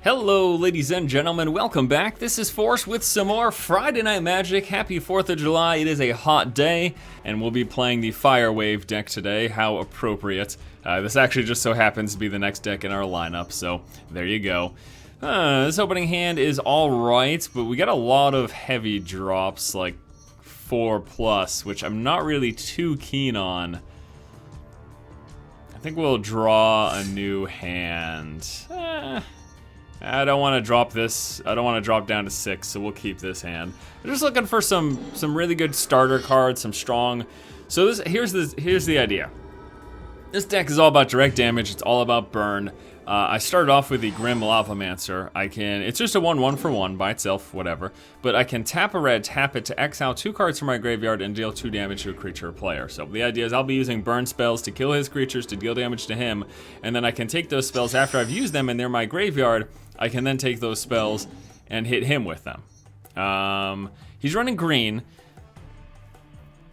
Hello, ladies and gentlemen, welcome back. This is Force with some more Friday Night Magic. Happy 4th of July. It is a hot day, and we'll be playing the Firewave deck today. How appropriate. This actually just so happens to be the next deck in our lineup, so there you go. This opening hand is alright, but we got a lot of heavy drops, like 4+, which I'm not really too keen on. I think we'll draw a new hand. I don't want to drop this. I don't want to drop down to 6, so we'll keep this hand. I'm just looking for some really good starter cards, some strong. So here's the idea. This deck is all about direct damage. It's all about burn. I started off with the Grim Lavamancer. It's just a 1/1 for 1 by itself, whatever. But I can tap a red, tap it to exile 2 cards from my graveyard and deal 2 damage to a creature or player. So the idea is I'll be using burn spells to kill his creatures to deal damage to him, and then I can take those spells after I've used them and they're my graveyard. I can then take those spells and hit him with them. He's running green.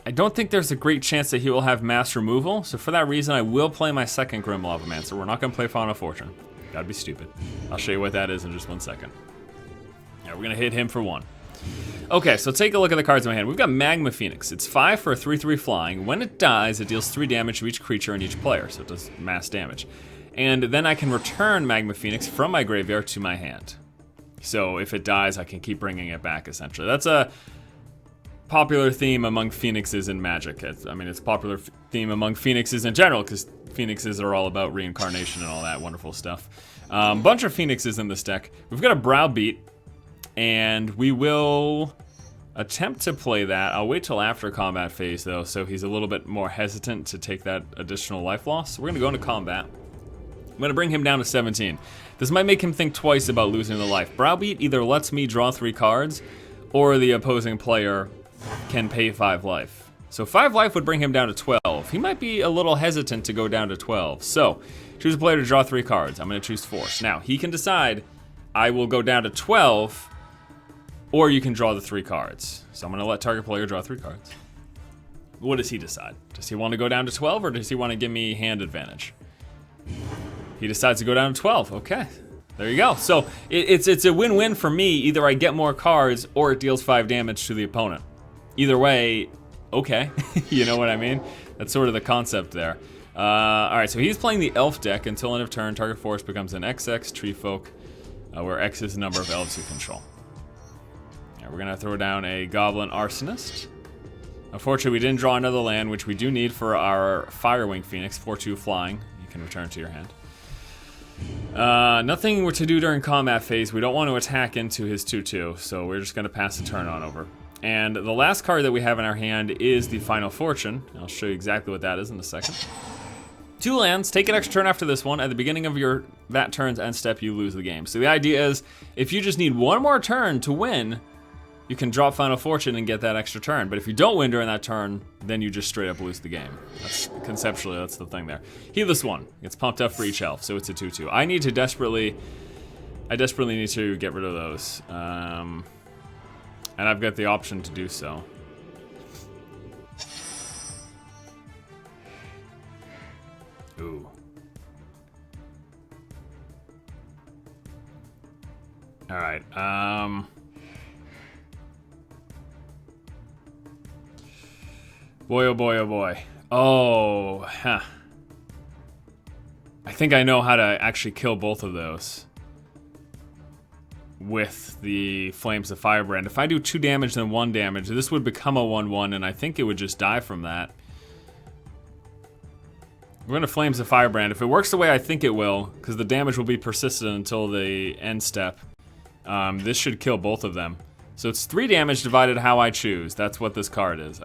I don't think there's a great chance that he will have mass removal, so for that reason I will play my second Grim Lavamancer. We're not going to play Fauna Fortune. That'd be stupid. I'll show you what that is in just 1 second. Yeah, we're going to hit him for 1. Okay, so take a look at the cards in my hand. We've got Magma Phoenix. It's 5 for a 3/3 flying. When it dies, it deals 3 damage to each creature and each player, so it does mass damage. And then I can return Magma Phoenix from my graveyard to my hand. So if it dies, I can keep bringing it back, essentially. That's a popular theme among phoenixes in Magic. It's a popular theme among phoenixes in general, because phoenixes are all about reincarnation and all that wonderful stuff. Bunch of phoenixes in this deck. We've got a Browbeat, and we will attempt to play that. I'll wait till after combat phase, though, so he's a little bit more hesitant to take that additional life loss. So we're going to go into combat. I'm going to bring him down to 17. This might make him think twice about losing the life. Browbeat either lets me draw 3 cards, or the opposing player can pay 5 life. So 5 life would bring him down to 12. He might be a little hesitant to go down to 12. So, choose a player to draw 3 cards. I'm going to choose Force. Now, he can decide, I will go down to 12, or you can draw the 3 cards. So I'm going to let target player draw 3 cards. What does he decide? Does he want to go down to 12, or does he want to give me hand advantage? He decides to go down to 12. Okay, there you go. So it's a win-win for me. Either I get more cards or it deals 5 damage to the opponent. Either way, okay. You know what I mean? That's sort of the concept there. All right, so he's playing the Elf deck. Until end of turn, target force becomes an XX tree folk, where X is the number of elves you control. Yeah, we're gonna throw down a Goblin Arsonist. Unfortunately, we didn't draw another land, which we do need for our Firewing Phoenix, 4/2 flying. You can return to your hand. Nothing to do during combat phase. We don't want to attack into his 2/2, so we're just going to pass the turn on over. And the last card that we have in our hand is the Final Fortune. I'll show you exactly what that is in a second. 2 lands, take an extra turn after this one. At the beginning of that turn's end step, you lose the game. So the idea is, if you just need 1 more turn to win, you can drop Final Fortune and get that extra turn. But if you don't win during that turn, then you just straight up lose the game. Conceptually, that's the thing there. Heedless 1 gets pumped up for each elf, so it's a 2/2. I desperately need to get rid of those. And I've got the option to do so. Ooh. All right. Boy, oh boy, oh boy. Oh, huh. I think I know how to actually kill both of those with the Flames of Firebrand. If I do 2 damage then 1 damage, this would become a 1/1, and I think it would just die from that. We're going to Flames of Firebrand. If it works the way I think it will, because the damage will be persistent until the end step, this should kill both of them. So it's 3 damage divided how I choose. That's what this card is.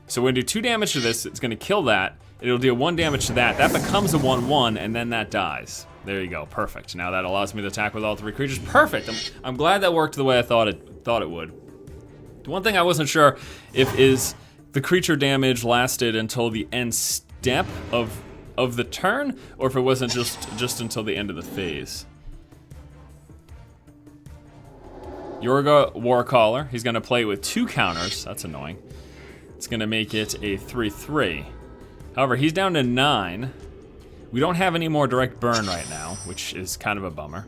So we're going to do 2 damage to this. It's going to kill that. It'll deal 1 damage to that. That becomes a 1/1, and then that dies. There you go. Perfect. Now that allows me to attack with all 3 creatures. Perfect. I'm glad that worked the way I thought it would. The one thing I wasn't sure is the creature damage lasted until the end step of the turn, or if it wasn't just until the end of the phase. Yorga Warcaller. He's going to play with 2 counters. That's annoying. It's going to make it a 3/3. However, he's down to 9. We don't have any more direct burn right now, which is kind of a bummer.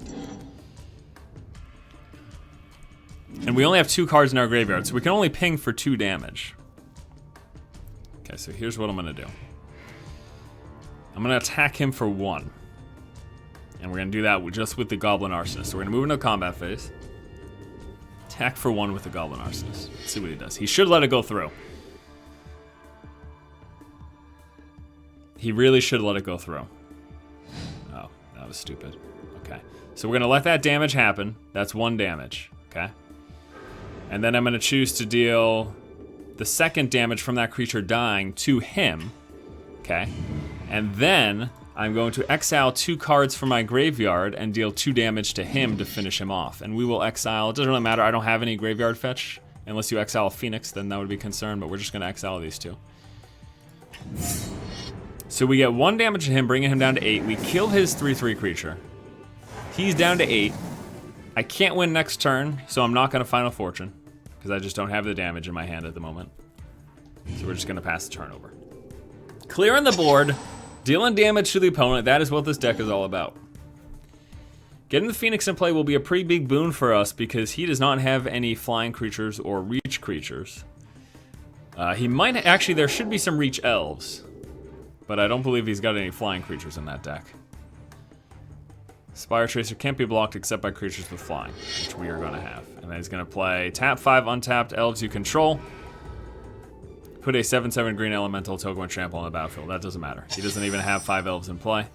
And we only have 2 cards in our graveyard, so we can only ping for 2 damage. Okay, so here's what I'm gonna do. I'm gonna attack him for 1. And we're gonna do that just with the Goblin Arsonist. So we're gonna move into combat phase. Attack for 1 with the Goblin Arsonist. Let's see what he does. He should let it go through. He really should let it go through. Oh, that was stupid. Okay. So we're gonna let that damage happen. That's 1 damage, okay? And then I'm gonna choose to deal the 2nd damage from that creature dying to him, okay? And then I'm going to exile 2 cards from my graveyard and deal 2 damage to him to finish him off. And we will exile, it doesn't really matter, I don't have any graveyard fetch. Unless you exile a Phoenix, then that would be concerned, but we're just gonna exile these 2. So we get 1 damage to him, bringing him down to 8. We kill his 3/3 creature. He's down to 8. I can't win next turn, so I'm not gonna Final Fortune, because I just don't have the damage in my hand at the moment. So we're just gonna pass the turn over. Clearing the board, dealing damage to the opponent, that is what this deck is all about. Getting the Phoenix in play will be a pretty big boon for us because he does not have any flying creatures or reach creatures. He might, actually there should be some reach elves, but I don't believe he's got any flying creatures in that deck. Spire Tracer can't be blocked except by creatures with flying, which we are gonna have. And then he's gonna play tap 5 untapped elves you control. Put a 7/7 green elemental token with trample on the battlefield. That doesn't matter. He doesn't even have 5 elves in play.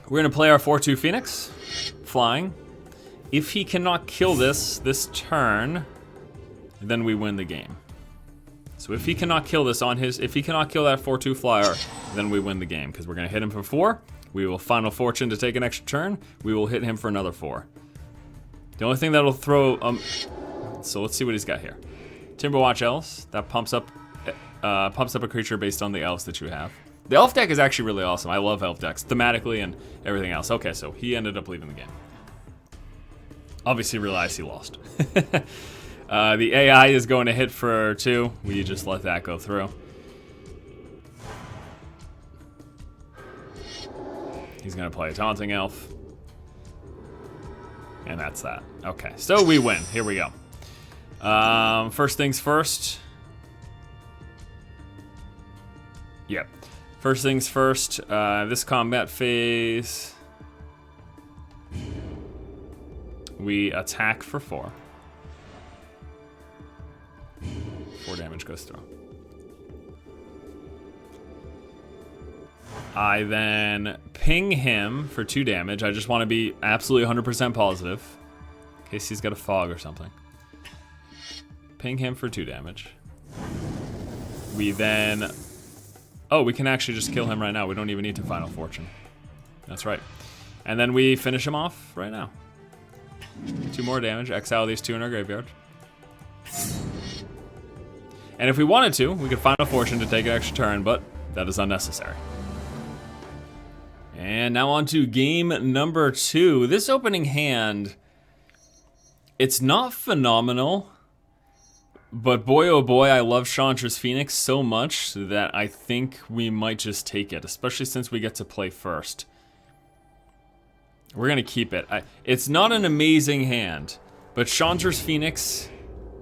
We're gonna play our 4/2 Phoenix, flying. If he cannot kill this turn, then we win the game. So if he cannot kill this on his, if he cannot kill that 4/2 flyer, then we win the game, because we're gonna hit him for 4. We will Final Fortune to take an extra turn. We will hit him for another 4. The only thing that'll throw, so let's see what he's got here. Timberwatch Elves, that pumps up a creature based on the elves that you have. The elf deck is actually really awesome. I love elf decks, thematically and everything else. Okay, so he ended up leaving the game. Obviously realized he lost. The AI is going to hit for 2. We just let that go through. He's going to play a Taunting Elf. And that's that. Okay, so we win. Here we go. First things first. Yep. First things first, this combat phase, we attack for 4. 4 damage goes through. I then ping him for 2 damage. I just want to be absolutely 100% positive, in case he's got a fog or something. Ping him for 2 damage. We then... Oh, we can actually just kill him right now. We don't even need to Final Fortune. That's right. And then we finish him off right now. 2 more damage. Exile these 2 in our graveyard. And if we wanted to, we could Final Fortune to take an extra turn, but that is unnecessary. And now on to game number 2. This opening hand, it's not phenomenal, but boy oh boy, I love Chandra's Phoenix so much that I think we might just take it, especially since we get to play first. We're gonna keep it. It's not an amazing hand, but Chandra's Phoenix,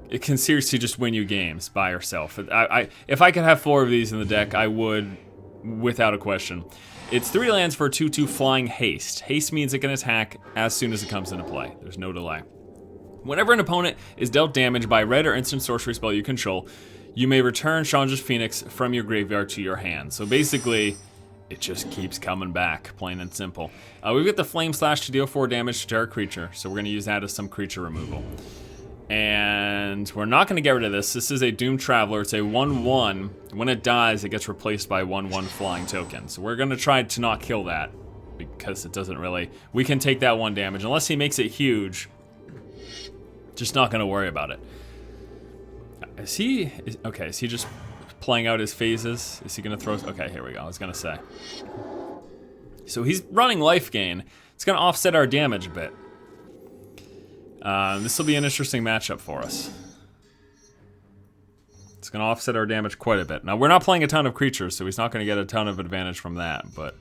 it can seriously just win you games by herself. If I could have 4 of these in the deck, I would, without a question. It's 3 lands for a 2/2 flying haste. Haste means it can attack as soon as it comes into play. There's no delay. Whenever an opponent is dealt damage by a red or instant sorcery spell you control, you may return Chandra's Phoenix from your graveyard to your hand. So basically, it just keeps coming back, plain and simple. We've got the Flame Slash to deal 4 damage to target creature, so we're going to use that as some creature removal. And we're not going to get rid of this. This is a Doomed Traveler. It's a 1/1. When it dies, it gets replaced by a 1/1 flying token. So we're going to try to not kill that, because it doesn't really... We can take that 1 damage. Unless he makes it huge, just not going to worry about it. Is he just playing out his phases? Is he going to throw... Okay, here we go. I was going to say. So he's running life gain. It's going to offset our damage a bit. This will be an interesting matchup for us. It's going to offset our damage quite a bit. Now, we're not playing a ton of creatures, so he's not going to get a ton of advantage from that, but...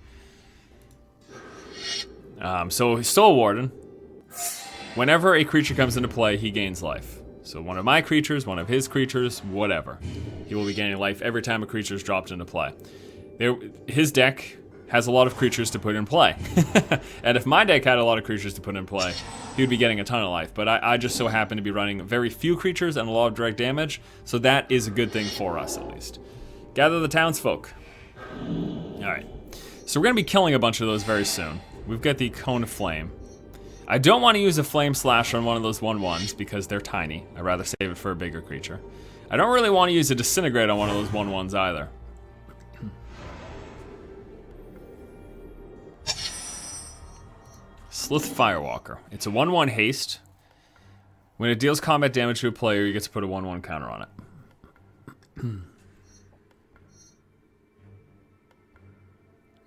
so, Soul Warden. Whenever a creature comes into play, he gains life. So one of my creatures, one of his creatures, whatever. He will be gaining life every time a creature is dropped into play. His deck has a lot of creatures to put in play. And if my deck had a lot of creatures to put in play, he would be getting a ton of life. But I just so happen to be running very few creatures and a lot of direct damage, so that is a good thing for us, at least. Gather the townsfolk. Alright. So we're going to be killing a bunch of those very soon. We've got the Cone of Flame. I don't want to use a Flame Slash on one of those 1/1s because they're tiny. I'd rather save it for a bigger creature. I don't really want to use a Disintegrate on one of those 1/1s either. Slith Firewalker. It's a 1/1 haste. When it deals combat damage to a player, you get to put a 1/1 counter on it.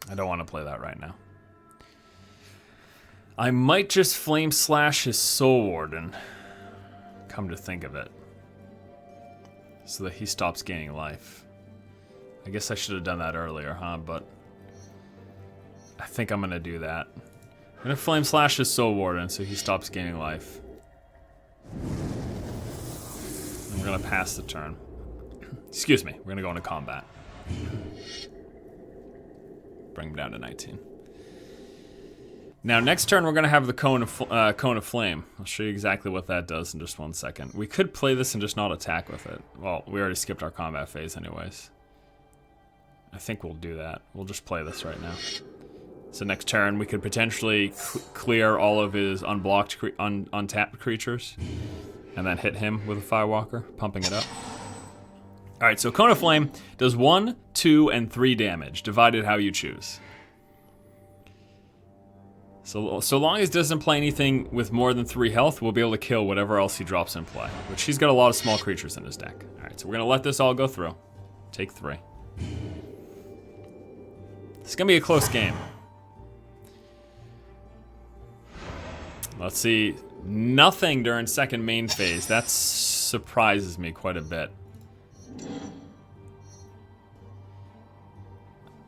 I don't want to play that right now. I might just Flame Slash his Soul Warden, come to think of it, so that he stops gaining life. I guess I should have done that earlier, huh? But I think I'm gonna do that. I'm gonna Flame Slash his Soul Warden so he stops gaining life. And we're gonna pass the turn. Excuse me, we're gonna go into combat. Bring him down to 19. Now, next turn, we're going to have the Cone of Flame. I'll show you exactly what that does in just 1 second. We could play this and just not attack with it. Well, we already skipped our combat phase anyways. I think we'll do that. We'll just play this right now. So next turn, we could potentially clear all of his unblocked, untapped creatures. And then hit him with a Firewalker, pumping it up. Alright, so Cone of Flame does 1, 2, and 3 damage, divided how you choose. So long as it doesn't play anything with more than 3 health, we'll be able to kill whatever else he drops in play. Which he's got a lot of small creatures in his deck. Alright, so we're going to let this all go through. Take 3. It's going to be a close game. Let's see. Nothing during second main phase. That surprises me quite a bit.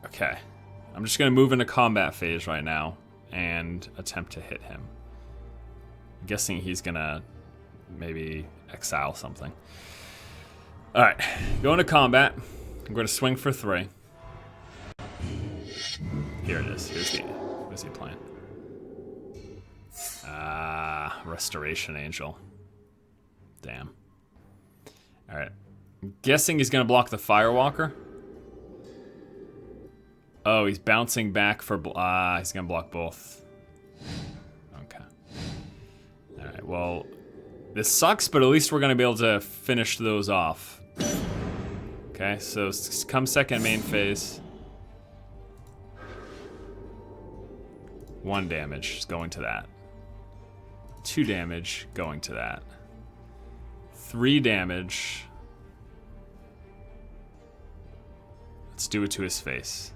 Okay. I'm just going to move into combat phase right now and attempt to hit him. I'm guessing he's gonna maybe exile something. Alright, go into combat. I'm going to swing for 3. Here it is. Where's he playing? Restoration Angel. Damn. Alright. I'm guessing he's gonna block the Firewalker. Oh, he's bouncing back for... he's gonna block both. Okay. Alright, well... This sucks, but at least we're gonna be able to finish those off. Okay, so come second main phase. 1 damage is going to that. 2 damage going to that. 3 damage. Let's do it to his face.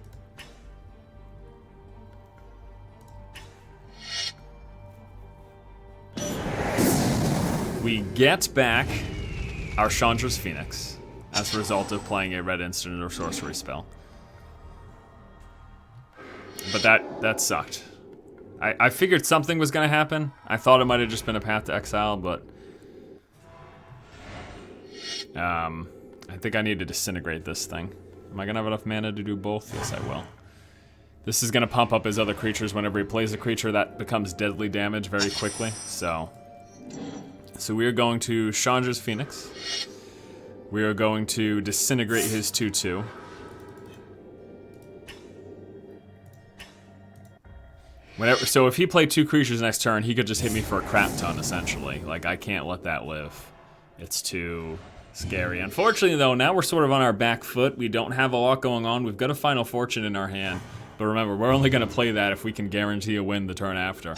We get back our Chandra's Phoenix as a result of playing a red instant or sorcery spell. But that sucked. I figured something was going to happen. I thought it might have just been a path to exile, but... I think I need to disintegrate this thing. Am I going to have enough mana to do both? Yes, I will. This is going to pump up his other creatures whenever he plays a creature that becomes deadly damage very quickly, so... So we are going to Chandra's Phoenix. We are going to disintegrate his 2/2. So if he played 2 creatures next turn, he could just hit me for a crap ton, essentially. Like, I can't let that live. It's too scary. Unfortunately, though, now we're sort of on our back foot. We don't have a lot going on. We've got a Final Fortune in our hand. But remember, we're only going to play that if we can guarantee a win the turn after.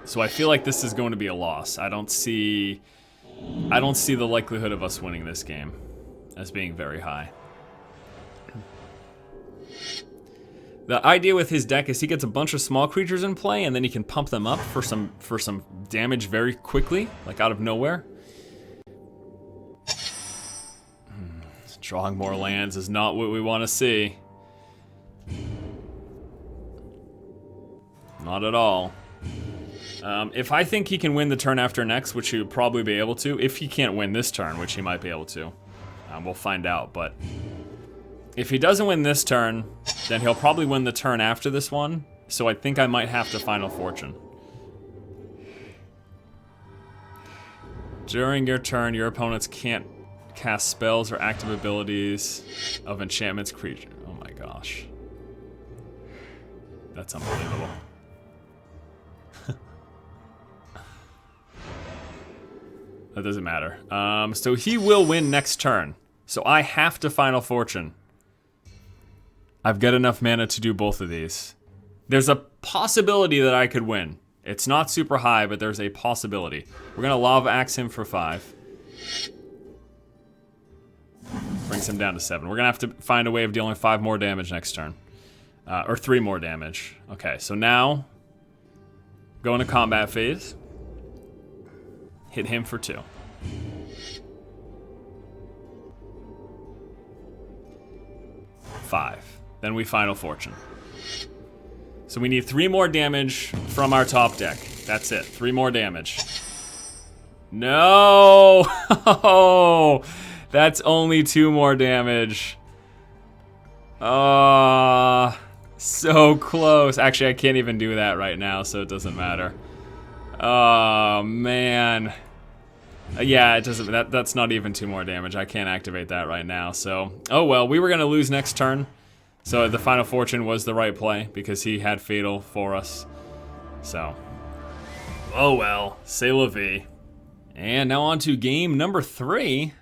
So I feel like this is going to be a loss. I don't see the likelihood of us winning this game as being very high. The idea with his deck is he gets a bunch of small creatures in play, and then he can pump them up for some damage very quickly, like out of nowhere. Drawing more lands is not what we want to see. Not at all. If I think he can win the turn after next, which he would probably be able to, if he can't win this turn, which he might be able to, we'll find out. But if he doesn't win this turn, then he'll probably win the turn after this one. So I think I might have to Final Fortune. During your turn, your opponents can't cast spells or active abilities of enchantments creature. Oh my gosh. That's unbelievable. That doesn't matter. So he will win next turn. So I have to Final Fortune. I've got enough mana to do both of these. There's a possibility that I could win. It's not super high, but there's a possibility. We're gonna Lava Axe him for 5. Brings him down to 7. We're gonna have to find a way of dealing 5 more damage next turn. Or 3 more damage. Okay, so now, go into combat phase. Hit him for 2. Five. Then we Final Fortune. So we need 3 more damage from our top deck. That's it. 3 more damage. No! That's only 2 more damage. So close. Actually, I can't even do that right now, so it doesn't matter. Oh, man. Yeah, it doesn't. That's not even 2 more damage. I can't activate that right now. So, oh well. We were gonna lose next turn, so the Final Fortune was the right play because he had Fatal for us. So, oh well. C'est la vie. And now on to game number 3.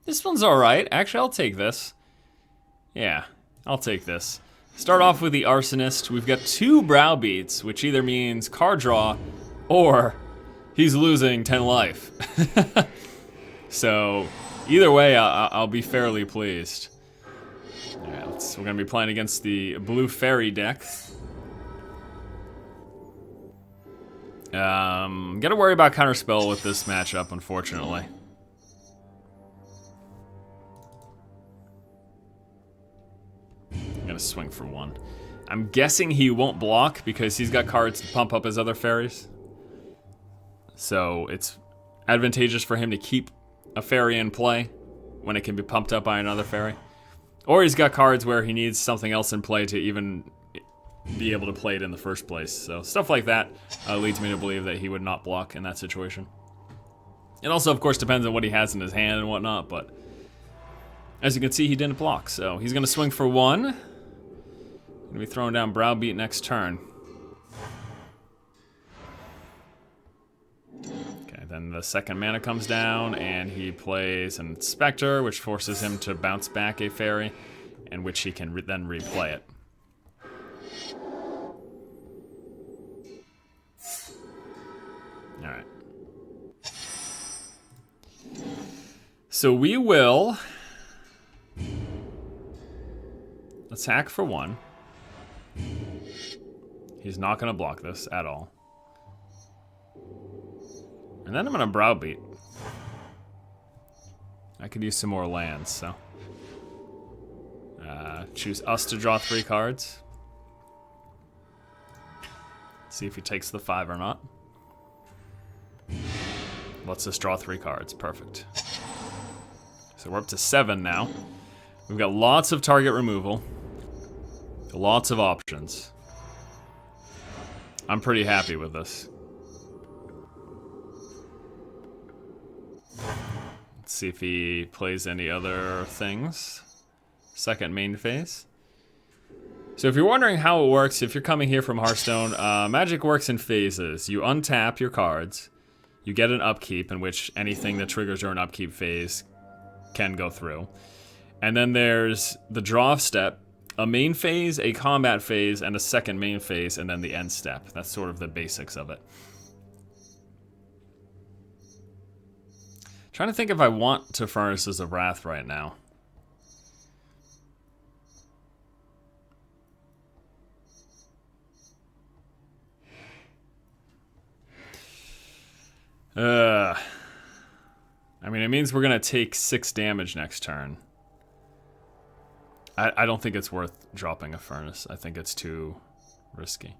This one's all right. Actually, I'll take this. Yeah, I'll take this. Start off with the Arsonist. We've got 2 Browbeats, which either means card draw or he's losing 10 life. So, either way, I'll be fairly pleased. Yeah, we're going to be playing against the Blue Fairy deck. Got to worry about Counterspell with this matchup, unfortunately. I'm going to swing for 1. I'm guessing he won't block because he's got cards to pump up his other fairies. So it's advantageous for him to keep a fairy in play when it can be pumped up by another fairy. Or he's got cards where he needs something else in play to even be able to play it in the first place. So stuff like that leads me to believe that he would not block in that situation. It also, of course, depends on what he has in his hand and whatnot, but as you can see, he didn't block. So he's going to swing for 1. Going to be throwing down Browbeat next turn. Then the second mana comes down, and he plays an Inspector, which forces him to bounce back a fairy, and which he can then replay it. Alright. So we will attack for 1. He's not going to block this at all. And then I'm gonna Browbeat. I could use some more lands, so. Choose us to draw 3 cards. See if he takes the 5 or not. Let's just draw 3 cards, perfect. So we're up to 7 now. We've got lots of target removal. Lots of options. I'm pretty happy with this. Let's see if he plays any other things. Second main phase. So if you're wondering how it works, if you're coming here from Hearthstone, Magic works in phases. You untap your cards. You get an upkeep in which anything that triggers during upkeep phase can go through. And then there's the draw step, a main phase, a combat phase, and a second main phase, and then the end step. That's sort of the basics of it. Trying to think if I want to Furnaces of Wrath right now. I mean, it means we're going to take 6 damage next turn. I don't think it's worth dropping a Furnace. I think it's too risky.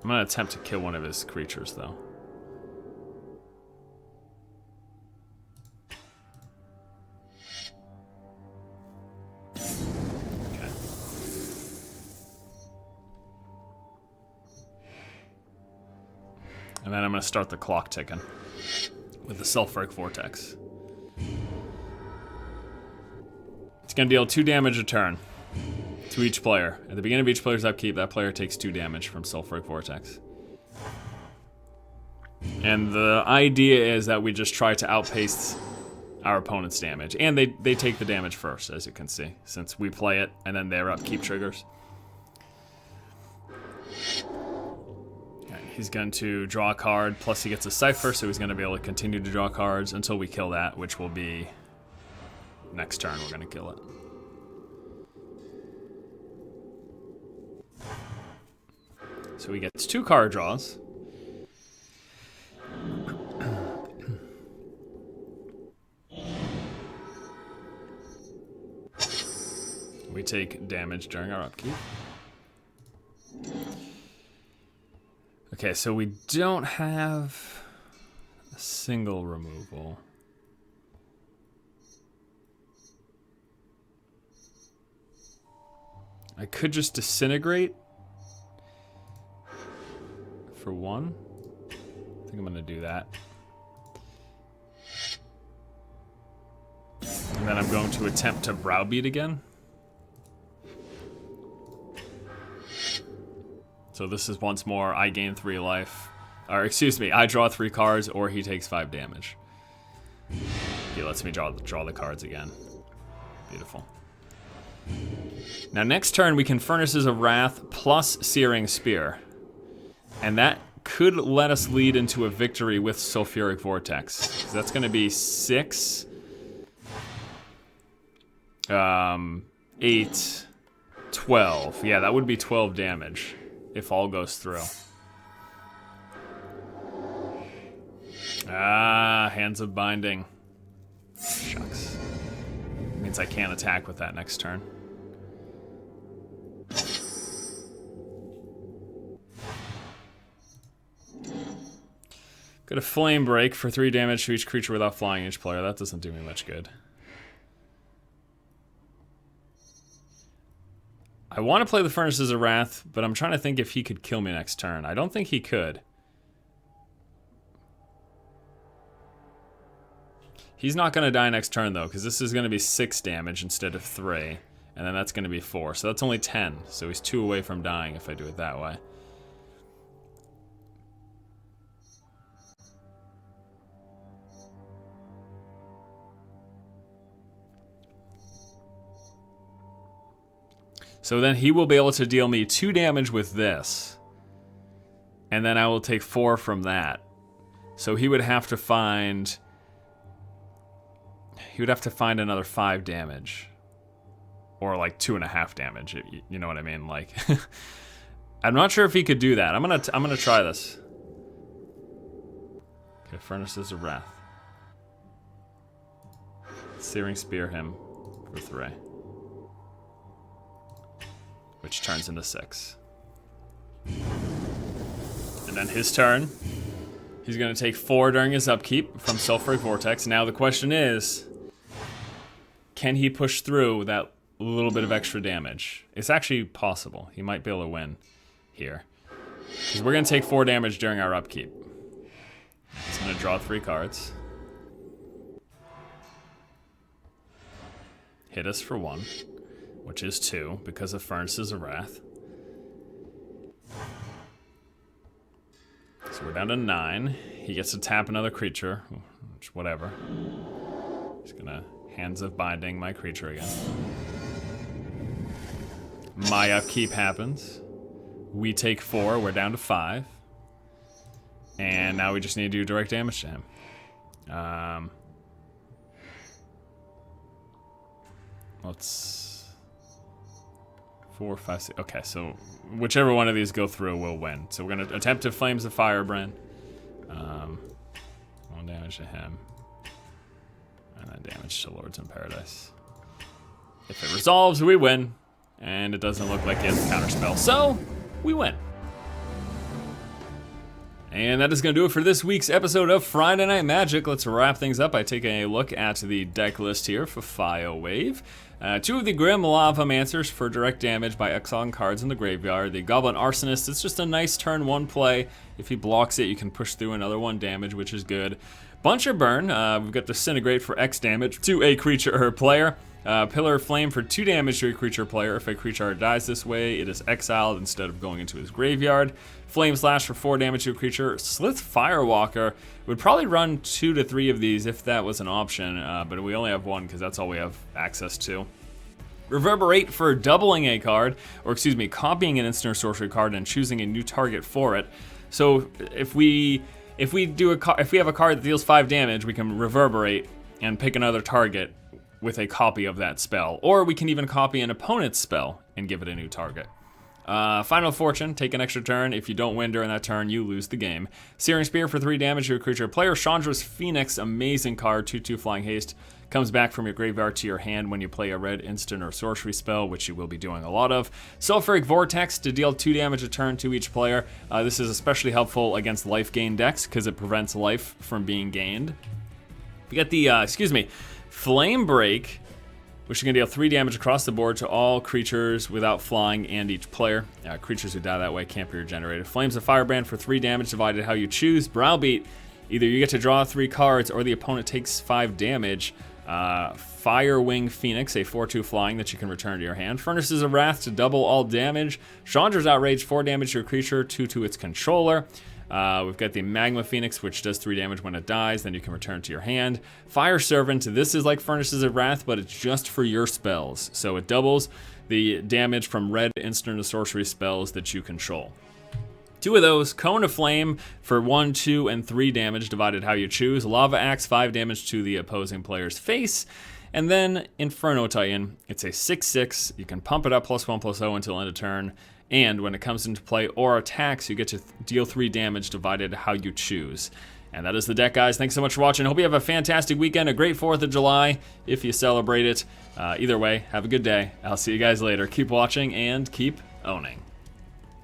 I'm going to attempt to kill one of his creatures, though. Okay. And then I'm going to start the clock ticking with the Sulfuric Vortex. It's going to deal 2 damage a turn to each player. At the beginning of each player's upkeep, that player takes 2 damage from Sulfuric Vortex. And the idea is that we just try to outpace our opponent's damage. And they take the damage first, as you can see, since we play it, and then their upkeep triggers. Okay, he's going to draw a card, plus he gets a Cipher, so he's going to be able to continue to draw cards until we kill that, which will be... next turn, we're going to kill it. So he gets 2 card draws. We take damage during our upkeep. Okay, so we don't have a single removal. I could just disintegrate for 1. I think I'm gonna do that. And then I'm going to attempt to browbeat again. So this is once more, I gain 3 life. Or excuse me, I draw 3 cards or he takes 5 damage. He lets me draw the cards again. Beautiful. Now next turn we can Furnaces of Wrath plus Searing Spear. And that could let us lead into a victory with Sulfuric Vortex. So that's going to be 6, 8, 12. Yeah, that would be 12 damage if all goes through. Ah, Hands of Binding. Shucks. Means I can't attack with that next turn. Got a Flame Break for 3 damage to each creature without flying each player. That doesn't do me much good. I want to play the Furnaces of Wrath, but I'm trying to think if he could kill me next turn. I don't think he could. He's not going to die next turn, though, because this is going to be 6 damage instead of 3. And then that's going to be 4. So that's only 10. So he's 2 away from dying if I do it that way. So then he will be able to deal me 2 damage with this. And then I will take 4 from that. So he would have to find... He would have to find another 5 damage. Or like 2.5 damage, you know what I mean? Like, I'm not sure if he could do that. I'm gonna try this. Okay, Furnaces of Wrath. Searing Spear him for 3. Which turns into 6. And then his turn. He's going to take 4 during his upkeep from Sulfuric Vortex. Now the question is, can he push through that little bit of extra damage? It's actually possible. He might be able to win here. Because we're going to take 4 damage during our upkeep. He's going to draw 3 cards. Hit us for 1. Which is 2, because of Furnaces of Wrath. So we're down to 9. He gets to tap another creature, which whatever. He's gonna Hands of Binding my creature again. My upkeep happens. We take 4, we're down to 5. And now we just need to do direct damage to him. Let's... 4, 5, 6. Okay, so whichever one of these go through will win. So we're going to attempt to Flames of Firebrand. 1 damage. damage to him. And then damage to Lords in Paradise. If it resolves, we win. And it doesn't look like he has a counterspell, so we win. And that is going to do it for this week's episode of Friday Night Magic. Let's wrap things up by taking a look at the deck list here for Firewave. 2 of the Grim Lavancers for direct damage by exiling cards in the graveyard. The Goblin Arsonist, it's just a nice turn 1 play. If he blocks it, you can push through another 1 damage, which is good. Bunch of Burn, we've got Disintegrate for X damage to a creature or player. Pillar of Flame for 2 damage to a creature player. If a creature dies this way, it is exiled instead of going into his graveyard. Flame Slash for 4 damage to a creature. Slith Firewalker would probably run 2 to 3 of these if that was an option, but we only have 1 because that's all we have access to. Reverberate for doubling a card, or excuse me, copying an instant or sorcery card and choosing a new target for it. So if we have a card that deals 5 damage, we can reverberate and pick another target with a copy of that spell. Or we can even copy an opponent's spell and give it a new target. Final Fortune, take an extra turn. If you don't win during that turn, you lose the game. Searing Spear for 3 damage to a creature player. Chandra's Phoenix, amazing card, 2/2 Flying Haste. Comes back from your graveyard to your hand when you play a red instant or sorcery spell, which you will be doing a lot of. Sulfuric Vortex to deal 2 damage a turn to each player. This is especially helpful against life gain decks because it prevents life from being gained. We got the, Flame Break, which can deal 3 damage across the board to all creatures without flying and each player. Creatures who die that way can't be regenerated. Flames of Firebrand for 3 damage divided how you choose. Browbeat, either you get to draw 3 cards or the opponent takes 5 damage. Firewing Phoenix, a 4/2 flying that you can return to your hand. Furnaces of Wrath to double all damage. Chandra's Outrage, 4 damage to a creature, 2 to its controller. We've got the Magma Phoenix, which does 3 damage when it dies, then you can return to your hand. Fire Servant, this is like Furnaces of Wrath, but it's just for your spells. So it doubles the damage from red instant and sorcery spells that you control. 2 of those. Cone of Flame for 1, 2, and 3 damage divided how you choose. Lava Axe, 5 damage to the opposing player's face. And then Inferno Titan, it's a 6/6. You can pump it up +1/+0 until end of turn. And when it comes into play or attacks, you get to deal 3 damage divided how you choose. And that is the deck, guys. Thanks so much for watching. Hope you have a fantastic weekend, a great 4th of July if you celebrate it. Either way, have a good day. I'll see you guys later. Keep watching and keep owning.